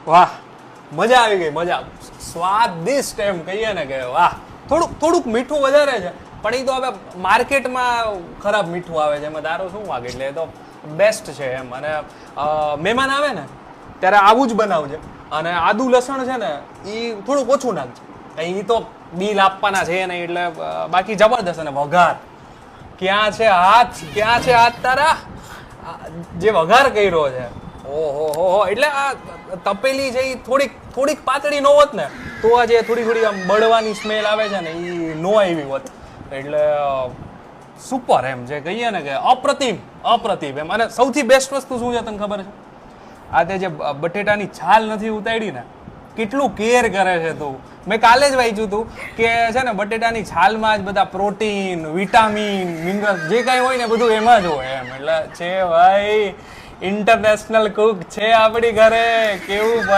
વાહ, મજા આવી ગઈ, મજા. સ્વાદિષ્ટ એમ કહીએ ને કે વાહ. થોડુંક મીઠું વધારે છે, પણ એ તો હવે માર્કેટમાં ખરાબ મીઠું આવે છે, એમાં તારો શું વાગે, એટલે એ તો બેસ્ટ છે એમ. અને મહેમાન આવે ને ત્યારે આવું જ બનાવજે. અને આદુ લસણ છે ને એ થોડુંક ઓછું નાખજે, એ તો બિલ આપવાના છે નહીં, એટલે બાકી જબરદસ્ત. અને વઘાર, ક્યાં છે હાથ તારા? જે વઘાર કર્યો છે, ઓહો. એટલે આ તપેલી છે એ થોડીક પાતળી નો હોત ને તો આ જે થોડી આમ બળવાની સ્મેલ આવે છે ને એ નો આવી હોત. એટલે સુપર એમ, જે કહીએ ને કે અપ્રતિમ એમ. અને સૌથી બેસ્ટ વસ્તુ શું છે તને ખબર છે? આ તે જે બટેટાની છાલ નથી ઉતારી ને, કેટલું કેર કરે છે તું. મેં કાલે જ વાંચ્યું હતું કે છે ને બટેટાની છાલમાં જ બધા પ્રોટીન, વિટામિન, મિનરલ જે કાંઈ હોય ને બધું એમાં જ હોય એમ. એટલે છે ભાઈ, ઇન્ટરનેશનલ કુક છે આપણી ઘરે. કેવું